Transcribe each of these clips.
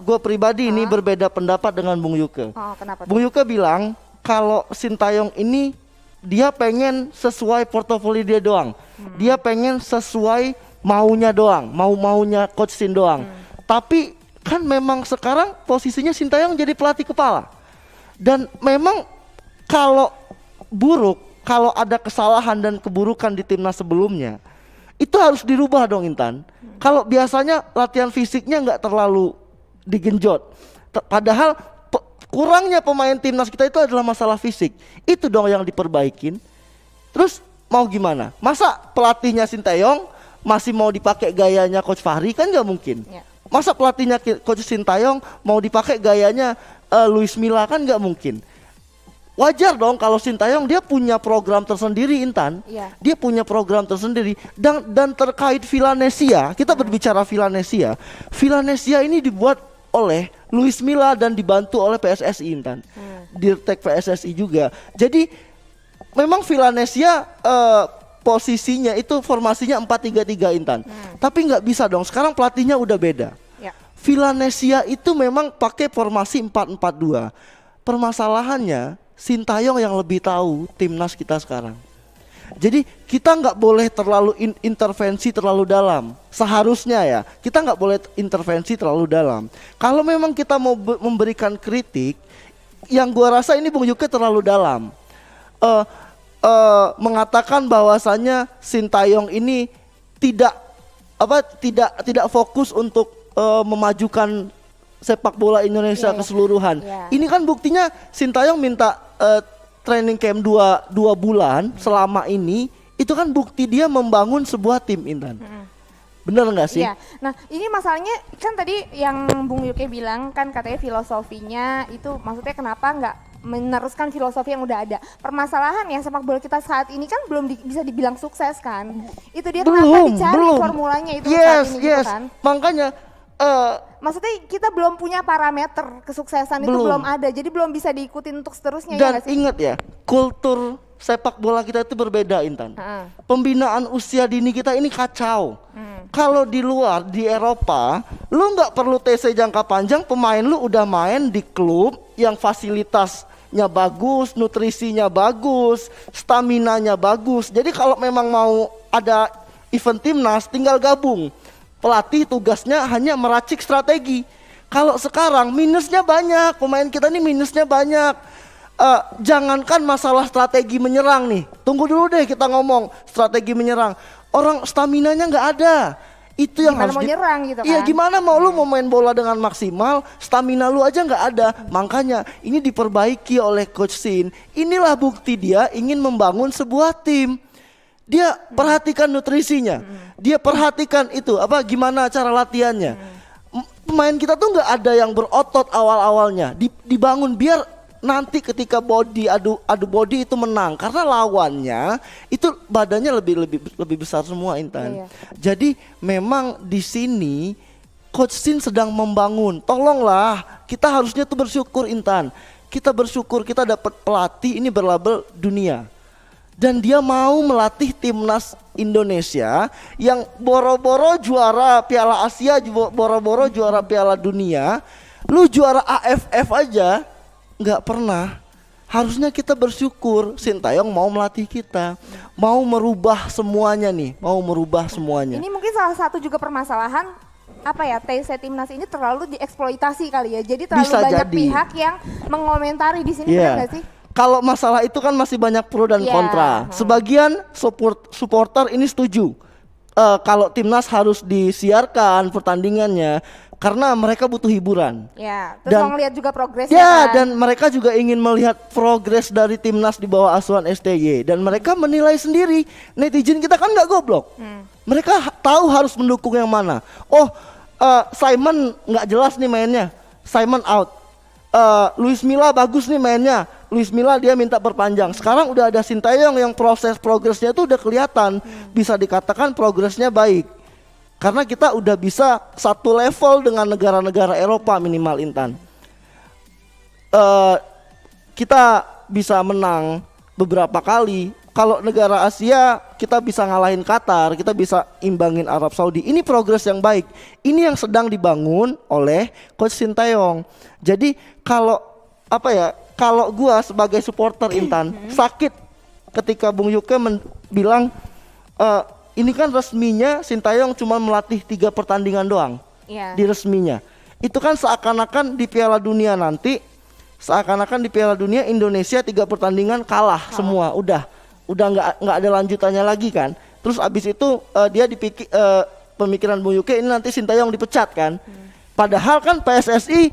Gue pribadi ini berbeda pendapat dengan Bung Yuke. Oh, kenapa Bung tuh? Yuke bilang kalau Sintayong ini dia pengen sesuai portofolio dia doang. Dia pengen sesuai maunya doang, maunya coach Sin doang. Tapi kan memang sekarang posisinya Sintayong jadi pelatih kepala. Dan memang kalau kalau ada kesalahan dan keburukan di timnas sebelumnya, itu harus dirubah dong Intan. Kalau biasanya latihan fisiknya nggak terlalu digenjot, padahal kurangnya pemain timnas kita itu adalah masalah fisik. Itu dong yang diperbaikin. Terus mau gimana? Masa pelatihnya Sintayong masih mau dipakai gayanya Coach Fahri? Kan nggak mungkin. Ya. Masa pelatihnya Coach Sintayong mau dipakai gayanya Luis Milla? Kan nggak mungkin. Wajar dong kalau Sintayong dia punya program tersendiri Intan. Iya. Dia punya program tersendiri dan terkait Villanesia, kita berbicara Villanesia. Villanesia ini dibuat oleh Luis Milla dan dibantu oleh PSSI Intan. Dirtek PSSI juga. Jadi memang Villanesia posisinya itu formasinya 4-3-3 Intan. Tapi nggak bisa dong. Sekarang pelatihnya udah beda. Ya. Villanesia itu memang pakai formasi 4-4-2. Permasalahannya Sintayong yang lebih tahu timnas kita sekarang. Jadi kita nggak boleh terlalu intervensi terlalu dalam. Seharusnya ya kita nggak boleh intervensi terlalu dalam. Kalau memang kita mau memberikan kritik, yang gua rasa ini Bung Yuke terlalu dalam. Mengatakan bahwasannya Sintayong ini tidak fokus untuk memajukan sepak bola Indonesia keseluruhan. Ini kan buktinya Sintayong minta training camp 2 bulan selama ini, itu kan bukti dia membangun sebuah tim Intan. Bener nggak sih? Iya. Nah ini masalahnya kan tadi yang Bung Yuke bilang kan katanya filosofinya itu maksudnya kenapa nggak meneruskan filosofi yang udah ada. Permasalahan ya sepak bola kita saat ini kan belum bisa dibilang sukses kan. Itu dia kenapa dicari formulanya itu saat ini gitu kan. Makanya maksudnya kita belum punya parameter kesuksesan itu belum ada, jadi belum bisa diikutin untuk seterusnya. Dan ya ingat ya, kultur sepak bola kita itu berbeda Intan. Pembinaan usia dini kita ini kacau. Kalau di luar, di Eropa, lu nggak perlu TC jangka panjang, pemain lu udah main di klub yang fasilitasnya bagus, nutrisinya bagus, staminanya bagus. Jadi kalau memang mau ada event timnas, tinggal gabung. Pelatih tugasnya hanya meracik strategi. Kalau sekarang minusnya banyak, pemain kita ini minusnya banyak. Jangankan masalah strategi menyerang nih, tunggu dulu deh kita ngomong strategi menyerang. Orang staminanya nggak ada. Itu yang gimana harus mau nyerang gitu kan. Iya gimana mau lu mau main bola dengan maksimal, stamina lu aja nggak ada. Makanya ini diperbaiki oleh Coach Sin. Inilah bukti dia ingin membangun sebuah tim. Dia perhatikan nutrisinya, dia perhatikan itu gimana cara latihannya. Pemain kita tuh nggak ada yang berotot awal-awalnya, dibangun biar nanti ketika adu body itu menang karena lawannya itu badannya lebih besar semua Intan. Jadi memang di sini Coach Sin sedang membangun. Tolonglah, kita harusnya tuh bersyukur Intan. Kita bersyukur kita dapat pelatih ini berlabel dunia. Dan dia mau melatih timnas Indonesia yang boro-boro juara Piala Asia, boro-boro juara Piala Dunia. Lu juara AFF aja nggak pernah. Harusnya kita bersyukur Sintayong mau melatih kita, mau merubah semuanya nih, mau merubah semuanya. Ini mungkin salah satu juga permasalahan TC timnas ini terlalu dieksploitasi kali ya. Jadi terlalu Bisa banyak jadi pihak yang mengomentari di sini, benar nggak sih? Kalau masalah itu kan masih banyak pro dan kontra. Sebagian supporter ini setuju kalau timnas harus disiarkan pertandingannya karena mereka butuh hiburan. Ya, terus mau ngeliat juga progresnya kan? Dan kan? mereka juga ingin melihat progres dari timnas di bawah asuhan STY dan mereka menilai sendiri. Netizen kita kan nggak goblok. Mereka tahu harus mendukung yang mana. Simon nggak jelas nih mainnya, Simon out. Luis Milla bagus nih mainnya, Luis Milla dia minta perpanjang. Sekarang udah ada Sintayong yang progresnya itu udah kelihatan, bisa dikatakan progresnya baik. Karena kita udah bisa satu level dengan negara-negara Eropa minimal Intan. Kita bisa menang beberapa kali kalau negara Asia kita bisa ngalahin Qatar, kita bisa imbangin Arab Saudi. Ini progres yang baik. Ini yang sedang dibangun oleh Coach Sintayong. Jadi kalau kalau gua sebagai supporter Intan sakit ketika Bung Yuke bilang ini kan resminya Sintayong cuma melatih 3 pertandingan doang. Iya. Di resminya. Itu kan seakan-akan di Piala Dunia nanti, Indonesia 3 pertandingan kalah semua, udah nggak ada lanjutannya lagi kan. Terus abis itu dia dipikir pemikiran Bung Yuke ini nanti Sintayong dipecat kan. Padahal kan PSSI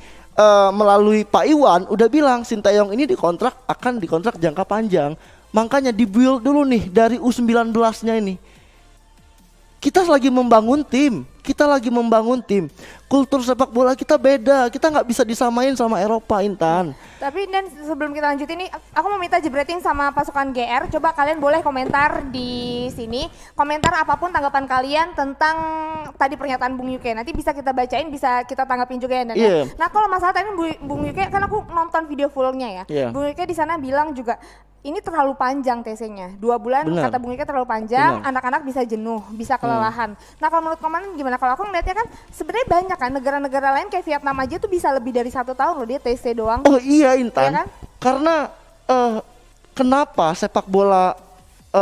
melalui Pak Iwan udah bilang Sintayong ini akan dikontrak jangka panjang. Makanya dibuild dulu nih dari U19-nya ini. Kita lagi membangun tim. Kultur sepak bola kita beda. Kita nggak bisa disamain sama Eropa, Intan. Tapi dan sebelum kita lanjut ini, aku mau minta jebretin sama pasukan GR. Coba kalian boleh komentar di sini. Komentar apapun tanggapan kalian tentang tadi pernyataan Bung Yuke. Nanti bisa kita bacain, bisa kita tanggapin juga ya. Dan ya. Nah kalau masalah tadi Bung Yuke, kan aku nonton video fullnya ya. Bung Yuke di sana bilang juga, ini terlalu panjang TC-nya. 2 bulan. Benar. Kata Bung Yuke terlalu panjang, anak-anak bisa jenuh, bisa kelelahan. Nah kalau menurut komandan gimana? Kalau aku ngeliatnya kan sebenarnya banyak kan negara-negara lain kayak Vietnam aja tuh bisa lebih dari 1 tahun loh dia TC doang. Oh iya Intan, iya kan? Karena kenapa sepak bola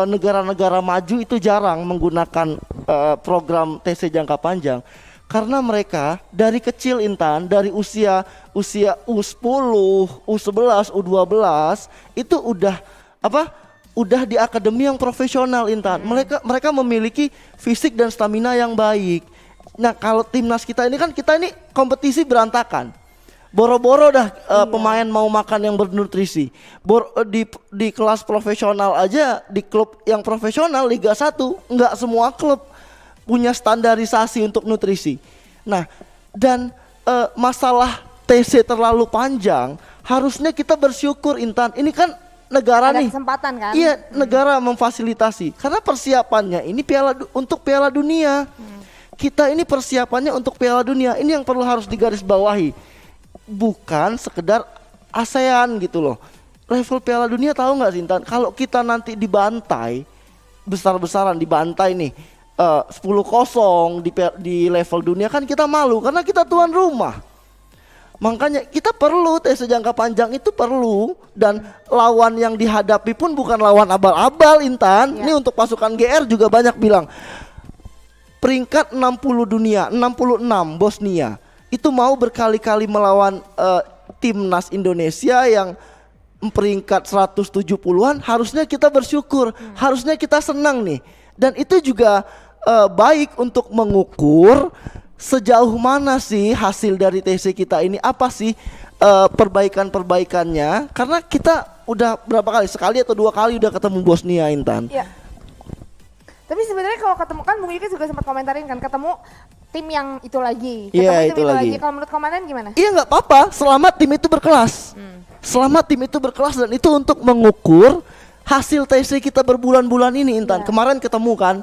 negara-negara maju itu jarang menggunakan program TC jangka panjang? Karena mereka dari kecil Intan, dari usia U10, U11, U12 itu udah di akademi yang profesional Intan. Mereka memiliki fisik dan stamina yang baik. Nah, kalau timnas kita ini kompetisi berantakan. Boro-boro dah pemain mau makan yang bernutrisi. Di kelas profesional aja, di klub yang profesional Liga 1, enggak semua klub punya standarisasi untuk nutrisi. Nah, dan masalah TC terlalu panjang, harusnya kita bersyukur Intan. Ini kan negara ada nih. Kesempatan kan? Iya, negara memfasilitasi. Karena persiapannya ini untuk Piala Dunia. Kita ini persiapannya untuk Piala Dunia. Ini yang harus digarisbawahi. Bukan sekedar ASEAN gitu loh. Level Piala Dunia tahu nggak sih Intan? Kalau kita nanti dibantai besar-besaran, dibantai nih 10-0 di level dunia, kan kita malu karena kita tuan rumah. Makanya kita perlu tes jangka panjang itu perlu, dan lawan yang dihadapi pun bukan lawan abal-abal Intan. Ini untuk pasukan GR juga banyak bilang peringkat 60 dunia, 66 Bosnia itu mau berkali-kali melawan timnas Indonesia yang peringkat 170-an. Harusnya kita bersyukur, harusnya kita senang nih. Dan itu juga baik untuk mengukur sejauh mana sih hasil dari TC kita ini, apa sih perbaikan-perbaikannya. Karena kita udah berapa kali, sekali atau 2 kali udah ketemu Bosnia Intan. Iya. Tapi sebenarnya kalau ketemu kan Bung Yuki juga sempat komentarin kan, ketemu tim yang itu lagi, Iya, itu lagi. Kalau menurut komandan gimana? Iya nggak apa-apa, selama tim itu berkelas. Selama tim itu berkelas, dan itu untuk mengukur hasil TC kita berbulan-bulan ini Intan. Kemarin ketemu kan,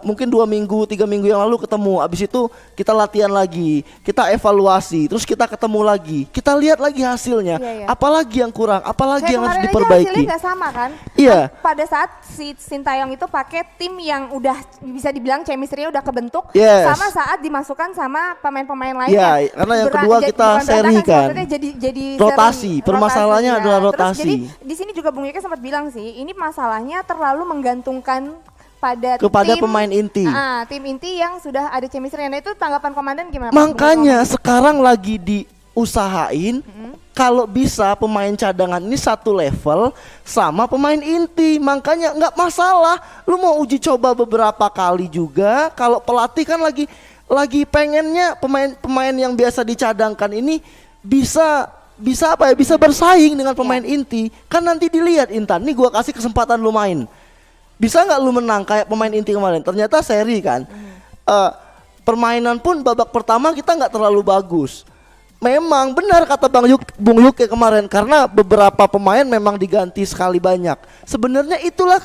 mungkin 2 minggu, 3 minggu yang lalu ketemu. Abis itu kita latihan lagi, kita evaluasi, terus kita ketemu lagi, kita lihat lagi hasilnya. Apalagi yang kurang, apalagi yang harus diperbaiki. Hasilnya nggak sama kan? Iya. Pada saat si Sintayong itu pakai tim yang udah bisa dibilang chemistry-nya udah kebentuk, sama saat dimasukkan sama pemain-pemain lainnya. Iya, karena yang kedua kita seri kan. Jadi rotasi. Permasalahannya adalah rotasi. Terus, jadi di sini juga Bung Yuki sempat bilang sih, ini masalahnya terlalu menggantungkan kepada pemain inti. Tim inti yang sudah ada chemistry. Nah itu tanggapan komandan gimana? Makanya sekarang lagi diusahain kalau bisa pemain cadangan ini satu level sama pemain inti. Makanya nggak masalah, lu mau uji coba beberapa kali juga. Kalau pelatih kan lagi pengennya pemain yang biasa dicadangkan ini bisa bersaing dengan pemain inti. Kan nanti dilihat Intan, nih gua kasih kesempatan lu main. Bisa nggak lu menang kayak pemain inti kemarin? Ternyata seri kan. Permainan pun babak pertama kita nggak terlalu bagus. Memang benar kata Bung Yuke kemarin, karena beberapa pemain memang diganti sekali banyak. Sebenarnya itulah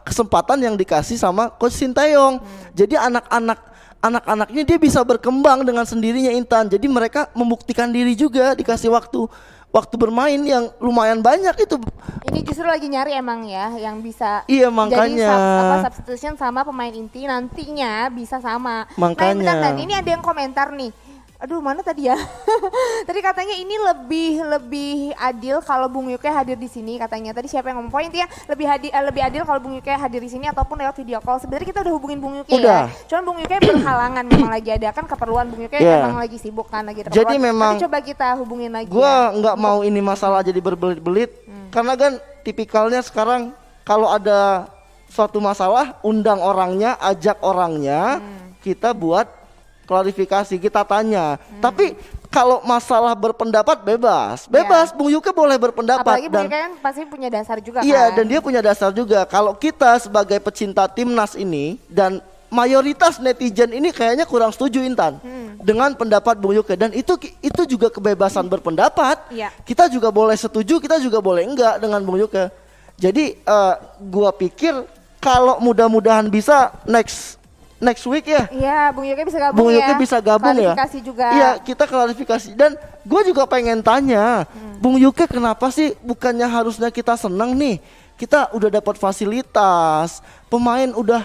kesempatan yang dikasih sama Coach Sintayong. Jadi anak-anaknya dia bisa berkembang dengan sendirinya Intan. Jadi mereka membuktikan diri juga, dikasih waktu waktu bermain yang lumayan banyak itu. Ini justru lagi nyari emang ya yang bisa Iya, jadi makanya. substitution sama pemain inti nantinya bisa sama. Makanya. Nah, bentar, dan ini ada yang komentar nih. Aduh, mana tadi ya? Tadi katanya ini lebih adil kalau Bung Yuke hadir di sini katanya. Tadi siapa yang ngomong poin ya? Lebih adil kalau Bung Yuke hadir di sini ataupun lewat video call. Sebenarnya kita udah hubungin Bung Yuke ya. Cuman Bung Yuke berhalangan memang lagi ada kan keperluan Bung Yuke memang lagi sibuk kan lagi ada Jadi keperluan. memang Nanti coba kita hubungin lagi. Gua nggak mau ini masalah jadi berbelit-belit karena kan tipikalnya sekarang kalau ada suatu masalah undang orangnya, ajak orangnya, kita buat klarifikasi, kita tanya. Tapi kalau masalah berpendapat bebas, Bung Yuke boleh berpendapat. Apalagi Bung Yuke kan pasti punya dasar juga iya, kan. dan dia punya dasar juga. Kalau kita sebagai pecinta timnas ini dan mayoritas netizen ini kayaknya kurang setuju Intan dengan pendapat Bung Yuke, dan itu juga kebebasan berpendapat. Iya. Kita juga boleh setuju, kita juga boleh enggak dengan Bung Yuke. Jadi gua pikir kalau mudah-mudahan bisa next week ya. Iya, Bung Yuke bisa gabung Bung ya. Yuke bisa gabung ya. Klarifikasi juga. Iya, kita klarifikasi. Dan gue juga pengen tanya, Bung Yuke kenapa sih bukannya harusnya kita senang nih? Kita udah dapat fasilitas, pemain udah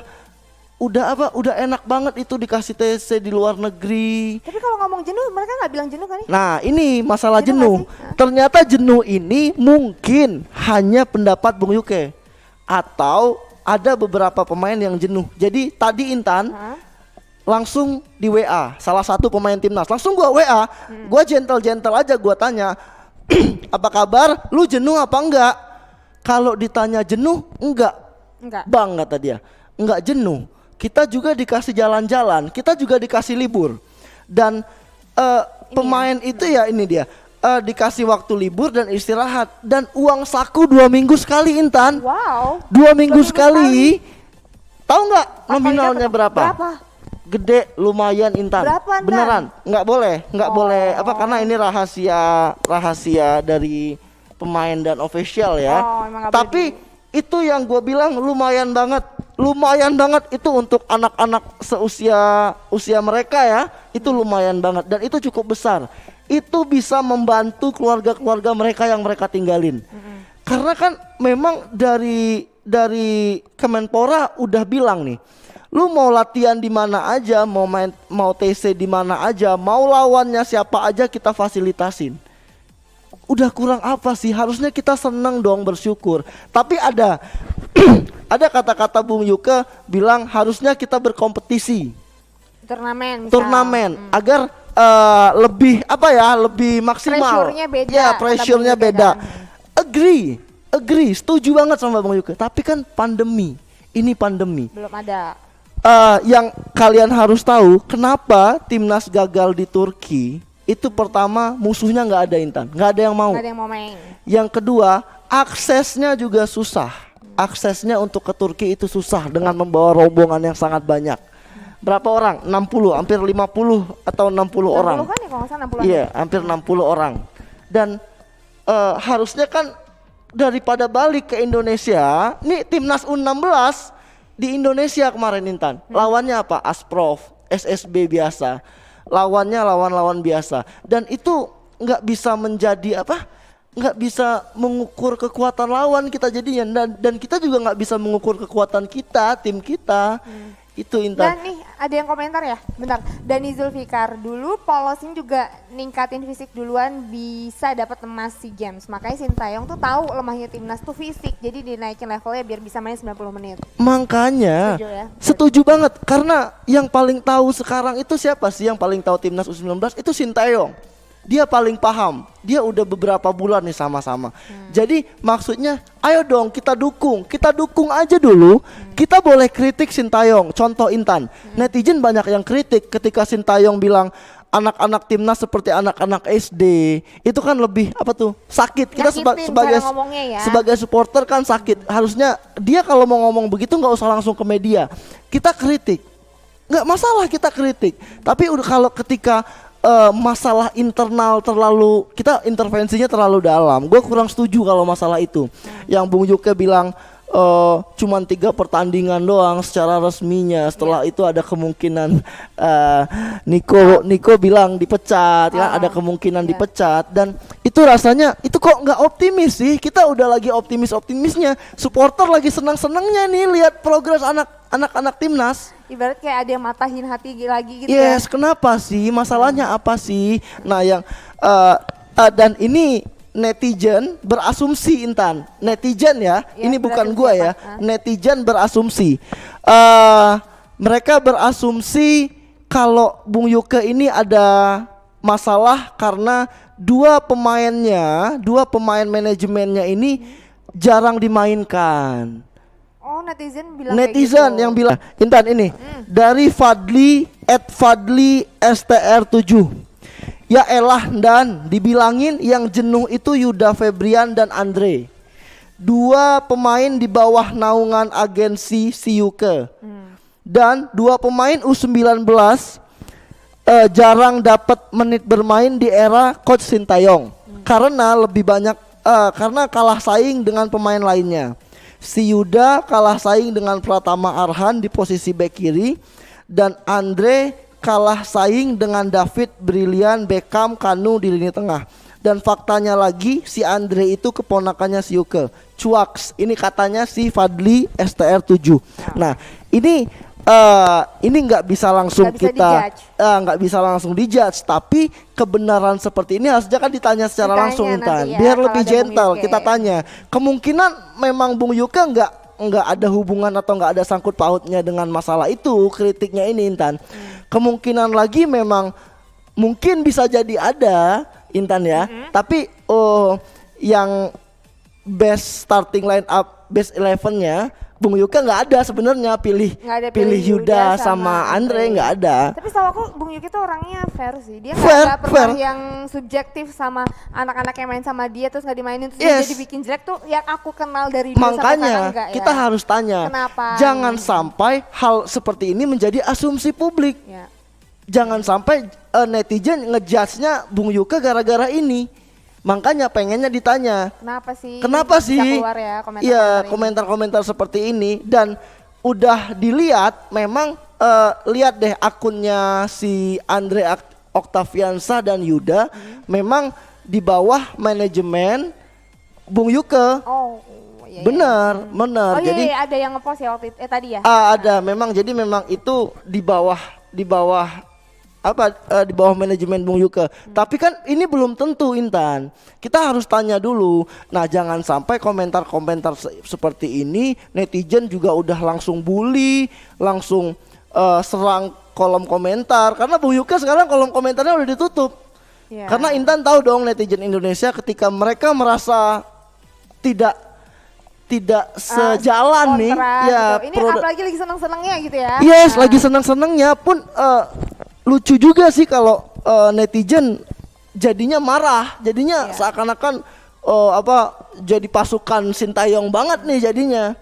enak banget itu dikasih TC di luar negeri. Tapi kalau ngomong jenuh, mereka nggak bilang jenuh kan? Nah, ini masalah Jenuh jenuh. nggak sih? Ternyata jenuh ini mungkin hanya pendapat Bung Yuke atau ada beberapa pemain yang jenuh. Jadi tadi Intan langsung di WA salah satu pemain timnas. Langsung gua WA, gua gentle aja gua tanya, apa kabar? Lu jenuh apa enggak? Kalau ditanya jenuh, enggak. Bang, kata dia, enggak jenuh. Kita juga dikasih jalan-jalan, kita juga dikasih libur. Dan pemain itu ya ini dia. Dikasih waktu libur dan istirahat dan uang saku 2 minggu sekali Intan. Wow. 2 minggu sekali. Tahu nggak nominalnya berapa? Gede lumayan Intan. Berapa, beneran? Nggak boleh apa karena ini rahasia dari pemain dan official ya. Tapi itu yang gue bilang lumayan banget itu untuk anak-anak usia mereka ya. Itu lumayan banget dan itu cukup besar. Itu bisa membantu keluarga-keluarga mereka yang mereka tinggalin. Karena kan memang dari Kemenpora udah bilang nih, lu mau latihan di mana aja, mau TC di mana aja, mau lawannya siapa aja kita fasilitasin. Udah kurang apa sih? Harusnya kita senang dong, bersyukur. Tapi ada ada kata-kata Bung Yuke bilang harusnya kita berkompetisi. Turnamen agar lebih maksimal. Pressure-nya beda. Ya, pressure-nya beda. Agree, setuju banget sama Bang Yuke. Tapi kan pandemi. Ini pandemi. Belum ada. Yang kalian harus tahu, kenapa timnas gagal di Turki? Itu pertama musuhnya nggak ada Intan, nggak ada yang mau. Nggak ada yang mau main. Yang kedua, aksesnya juga susah. Aksesnya untuk ke Turki itu susah dengan membawa rombongan yang sangat banyak. Berapa orang? 60, hampir 50 atau 60 orang. 60 kan ya kalau nggak salah 60. Iya, hampir 60 orang. Dan harusnya kan daripada balik ke Indonesia, nih timnas U16 di Indonesia kemarin Intan. Lawannya apa? Asprof, SSB biasa. Lawannya lawan biasa. Dan itu nggak bisa menjadi apa? Nggak bisa mengukur kekuatan lawan kita jadinya. Dan kita juga nggak bisa mengukur kekuatan kita, tim kita. Itu Intan. Dan nih ada yang komentar ya, bentar. Dani Zulfikar, dulu Polosin juga ningkatin fisik duluan bisa dapat emas SEA Games. Makanya Sintayong tuh tahu lemahnya timnas tuh fisik, jadi dinaikin levelnya biar bisa main 90 menit. Makanya Setuju ya? setuju banget karena yang paling tahu sekarang itu siapa sih yang paling tahu timnas U19 itu Sintayong. Dia paling paham. Dia udah beberapa bulan nih sama-sama. Jadi maksudnya ayo dong kita dukung aja dulu. Kita boleh kritik Sintayong. Contoh Intan, netizen banyak yang kritik ketika Sintayong bilang anak-anak timnas seperti anak-anak SD. Itu kan lebih apa tuh? Sakit. Kita sebagai supporter kan sakit. Harusnya dia kalau mau ngomong begitu nggak usah langsung ke media. Kita kritik. Nggak masalah kita kritik. Tapi udah kalau ketika masalah internal kita intervensinya terlalu dalam. Gue kurang setuju kalau masalah itu. Yang Bung Yuke bilang cuman 3 pertandingan doang secara resminya. Setelah itu ada kemungkinan Niko bilang dipecat, ya ada kemungkinan dipecat, dan itu rasanya itu kok nggak optimis sih. Kita udah lagi optimisnya, supporter lagi senang-senangnya nih lihat progres anak-anak timnas. Ibarat kayak ada yang matahin hati lagi gitu Yes, kenapa sih? Masalahnya apa sih? Nah, yang dan ini netizen berasumsi, Intan. Netizen ya, ini bukan gua ya. Netizen berasumsi. Mereka berasumsi kalau Bung Yuke ini ada masalah karena dua pemain manajemennya ini jarang dimainkan. Oh, netizen bilang Netizen kayak gitu. yang bilang, Intan ini dari Fadli @fadli_str7. Ya elah, dan dibilangin yang jenuh itu Yuda Febrian dan Andre. 2 pemain di bawah naungan agensi Siyuke. Dan 2 pemain U19 jarang dapat menit bermain di era Coach Sintayong. Karena lebih banyak karena kalah saing dengan pemain lainnya. Si Yuda kalah saing dengan Pratama Arhan di posisi bek kiri, dan Andre kalah saing dengan David Brilian, Beckham, Kanu di lini tengah. Dan faktanya lagi, si Andre itu keponakannya si Yuke. Cuaks, ini katanya si Fadli STR7. Nah, ini nggak bisa langsung nggak bisa langsung dijudge, tapi kebenaran seperti ini harusnya kan ditanya secara langsung, Intan, ya, biar lebih gentle. Kita tanya, kemungkinan memang Bung Yuke nggak ada hubungan atau nggak ada sangkut pautnya dengan masalah itu, kritiknya ini, Intan. Kemungkinan lagi memang mungkin bisa jadi ada, Intan ya. Tapi yang best starting line up, best 11-nya Bung Yuke nggak ada sebenarnya, pilih Yuda sama Andre, nggak ada. Tapi setahu aku Bung Yuke tuh orangnya fair sih. Dia Fair, nggak pernah yang subjektif sama anak-anak yang main sama dia terus nggak dimainin terus dia jadi bikin jelek tuh. Yang aku kenal dari dulu sampai sekarang Makanya enggak, kita harus tanya, kenapa jangan sampai hal seperti ini menjadi asumsi publik. Ya. Jangan sampai netizen ngejudge-nya Bung Yuke gara-gara ini. Makanya pengennya ditanya, kenapa sih bisa keluar ya komentar-komentar seperti ini. Dan udah dilihat, memang lihat deh akunnya si Andre Oktaviansa dan Yuda, memang di bawah manajemen Bung Yuke. Iya. Benar. Oh iya, Jadi ada yang ngepost ya waktu itu, tadi ya. ada, memang jadi memang itu di bawah di bawah manajemen Bung Yuke. Tapi kan ini belum tentu, Intan. Kita harus tanya dulu. Nah, jangan sampai komentar-komentar seperti ini netizen juga udah langsung bully, langsung serang kolom komentar. Karena Bung Yuke sekarang kolom komentarnya udah ditutup. Yeah. Karena Intan tahu dong, netizen Indonesia ketika mereka merasa tidak sejalan nih, ya gitu. Ini apalagi lagi seneng-senengnya gitu ya. Yes, lagi seneng-senengnya pun lucu juga sih kalau netizen jadinya marah, jadinya seakan-akan jadi pasukan Sintayong banget nih jadinya.